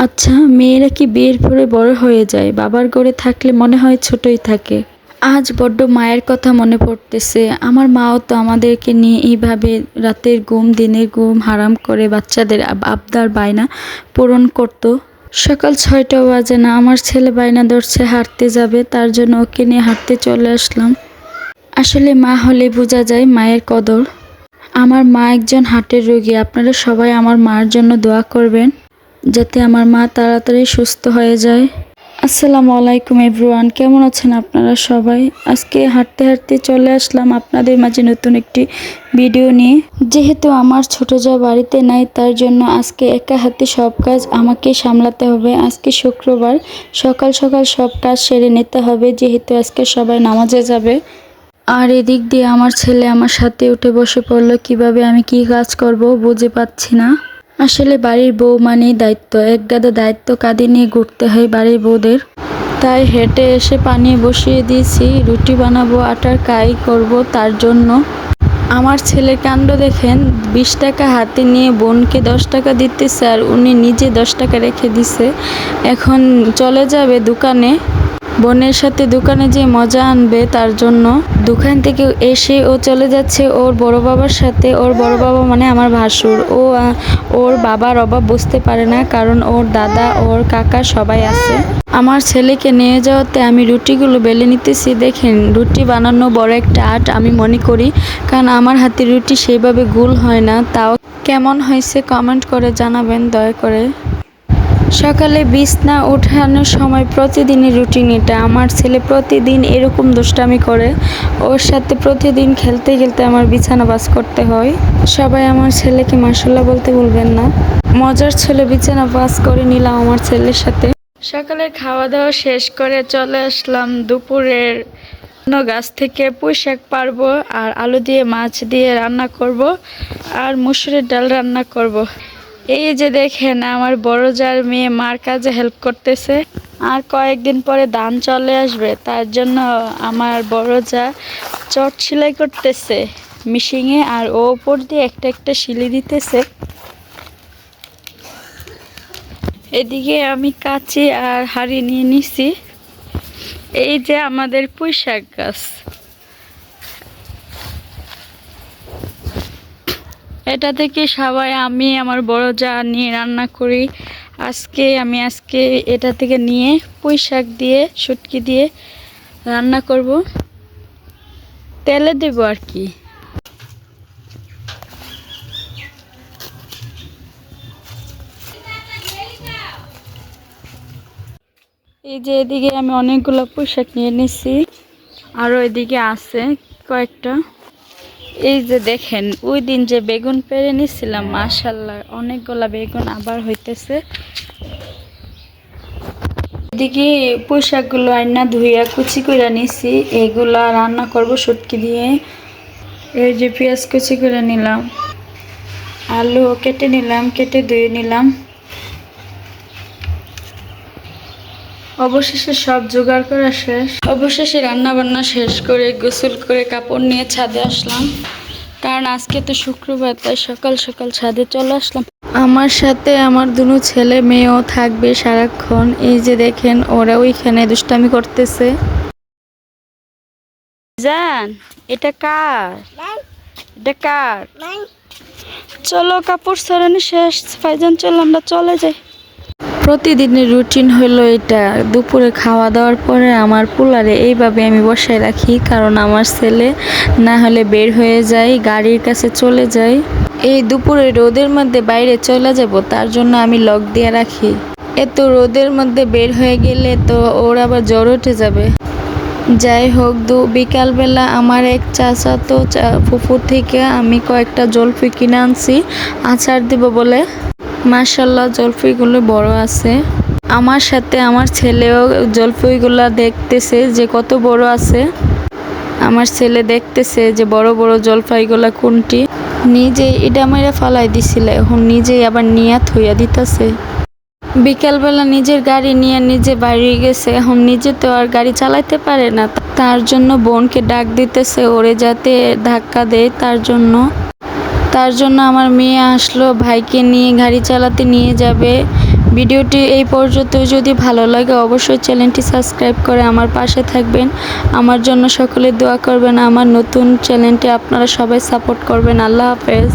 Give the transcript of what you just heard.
আচ্ছা, মেয়েরা কি বিয়ের পরে বড় হয়ে যায়? বাবার ঘরে থাকলে মনে হয় ছোটই থাকে। আজ বড্ড মায়ের কথা মনে পড়তেছে। আমার মাও তো আমাদেরকে নিয়ে এইভাবে রাতের ঘুম দিনের ঘুম হারাম করে বাচ্চাদের আবদার বায়না পূরণ করত। সকাল ৬টা বাজে না, আমার ছেলে বায়না ধরছে হাঁটতে যাবে, তার জন্য ওকে নিয়ে হাঁটতে চলে আসলাম। আসলে মা হলে বোঝা যায় মায়ের কদর। আমার মা একজন হার্টের রোগী। আপনারা সবাই আমার মার জন্য দোয়া করবেন, যাতে আমার মা তাড়াতাড়ি সুস্থ হয়ে যায়। আসসালামু আলাইকুম এভরিওয়ান, কেমন আছেন আপনারা সবাই? আজকে হাঁটতে হাঁটতে চলে আসলাম আপনাদের মাঝে নতুন একটি ভিডিও নিয়ে। যেহেতু আমার ছোট যা বাড়িতে নাই, তার জন্য আজকে একা হাতে সব কাজ আমাকে সামলাতে হবে। আজকে শুক্রবার, সকাল সকাল সব কাজ সেরে নিতে হবে, যেহেতু আজকে সবাই নামাজে যাবে। আর এদিক দিয়ে আমার ছেলে আমার সাথে উঠে বসে পড়লো। কিভাবে আমি কি কাজ করব বুঝে পাচ্ছি না। আসলে বাড়ির বউ মানেই দায়িত্ব, এক গাদা দায়িত্ব কাঁধে নিয়ে ঘুরতে হয় বাড়ির বউদের। তাই হেঁটে এসে পানি বসিয়ে দিয়েছি, রুটি বানাবো, আটার কাই করব তার জন্য। আমার ছেলের কাণ্ড দেখেন, 20 টাকা হাতে নিয়ে বোনকে 10 টাকা দিতেছে, আর উনি নিজে 10 টাকা রেখে দিছে। এখন চলে যাবে দোকানে, বোনের সাথে দোকানে যে মজা আনবে তার জন্য। দোকান থেকে এসে ও চলে যাচ্ছে ওর বড় বাবার সাথে। ওর বড় বাবা মানে আমার ভাসুর। ওর বাবার অভাব বুঝতে পারে না, কারণ ওর দাদা ওর কাকা সবাই আছে। আমার ছেলেকে নিয়ে যাওয়াতে আমি রুটিগুলো বেলে নিতেছি। দেখেন, রুটি বানানো বড় একটা আর্ট আমি মনে করি, কারণ আমার হাতে রুটি সেইভাবে গোল হয় না। তাও কেমন হয়েছে কমেন্ট করে জানাবেন দয়া করে। সকালে বিছনা ওঠানোর সময় প্রতিদিনই রুটিন এটা। আমার ছেলে প্রতিদিন এরকম দুষ্টামি করে। ওর সাথে প্রতিদিন খেলতে খেলতে আমার বিছানা বাজ করতে হয়। সবাই আমার ছেলেকে মাশাআল্লাহ বলতে ভুলবেন না। মজার ছেলে, বিছানা বাজ করে নিলাম আমার ছেলের সাথে। সকালের খাওয়া দাওয়া শেষ করে চলে আসলাম দুপুরের গাছ থেকে পুঁই শাক পারবো, আর আলু দিয়ে মাছ দিয়ে রান্না করব, আর মুসুরির ডাল রান্না করব। এই যে দেখেন, আমার বড় জার মেয়ে মার কাজে হেল্প করতেছে। আর কয়েকদিন পরে ধান চলে আসবে, তার জন্য আমার বড় যা চট সেলাই করতেছে মেশিনে, আর ও উপর দিয়ে একটা একটা সিলি দিতেছে। এদিকে আমি কাঁচি আর হাঁড়ি নিয়ে নিছি। এই যে আমাদের পুঁই শাক গাছ, এটা থেকে সবাই আমি আমার বড় যা নিয়ে রান্না করি। আজকে এটা থেকে নিয়ে পুঁই শাক দিয়ে শুটকি দিয়ে রান্না করব, তেলে দেব আর কি। এই যে এদিকে আমি অনেকগুলো পুঁই শাক নিয়ে নিছি, আরও এদিকে আছে কয়েকটা। এই যে দেখেন, ওই দিন যে বেগুন পেড়ে নিছিলাম, মাশাআল্লাহ অনেকগুলা বেগুন আবার হইতেছে। এদিকে পুঁই শাকগুলো আইনা ধুইয়া কুচি করে নিছি, এগুলা রান্না করব শুটকি দিয়ে। এই যে পেঁয়াজ কুচি করে নিলাম, আলু কেটে নিলাম, কেটে ধুয়ে নিলাম। অবশেষে সব জোগাড় করা শেষ। অবশেষে রান্না বান্না শেষ করে গোসল করে কাপড় নিয়ে ছাদে আসলাম, কারণ আজকে তো শুক্রবার, তাই সকাল সকাল ছাদে চলে আসলাম। আমার সাথে আমার দুনো ছেলে মেয়েও থাকবে সারাক্ষণ। এই যে দেখেন, ওরা ওইখানে দুষ্টামি করতেছে। জান, এটা কার? এটা কার? চলো, কাপড় সরানো শেষ, ফাইজান চলো আমরা চলে যাই। প্রতিদিনের রুটিন হলো এটা। দুপুরে খাওয়া দাওয়ার পরে আমার পুলারে এইভাবে আমি বসায় রাখি, কারণ আমার ছেলে না হলে বের হয়ে যায়, গাড়ির কাছে চলে যায়। এই দুপুরে রোদের মধ্যে বাইরে চলে যাব, তার জন্য আমি লক দিয়ে রাখি। এত রোদের মধ্যে বের হয়ে গেলে তো ওর আবার জ্বর উঠে যাবে। যাই হোক, বিকালবেলা আমার এক চাচাতো ফুফুর থেকে আমি কয়েকটা জলফি কিনে আনছি আচার দিব বলে। মাশাআল্লাহ, জলফিগুলো বড় আছে। আমার সাথে আমার ছেলেও জলফিগুলা দেখতেছে যে কত বড় আছে। আমার ছেলে দেখতেছে যে বড় বড় জলফাইগুলা কোনটি। নিজে এটা মেরে ফালাই দিছিল, এখন নিজেই আবার নিয়ে থইয়া দিতেছে। বিকালবেলা নিজের গাড়ি নিয়ে নিজে বাইরে গেছে, এখন নিজে তো আর গাড়ি চালাইতে পারে না, তার জন্য বোনকে ডাক দিতেছে ওরে যাতে ধাক্কা দেয়। তার জন্য আমার মেয়ে আসলো, ভাইকে নিয়ে গাড়ি চালাতে নিয়ে যাবে ভিডিওটি এই পর্যন্ত যদি ভালো লাগে অবশ্যই চ্যানেলটি সাবস্ক্রাইব করে আমার পাশে থাকবেন। আমার জন্য সকলে দোয়া করবেন। আমার নতুন চ্যানেলটি আপনারা সবাই সাপোর্ট করবেন। আল্লাহ হাফেজ।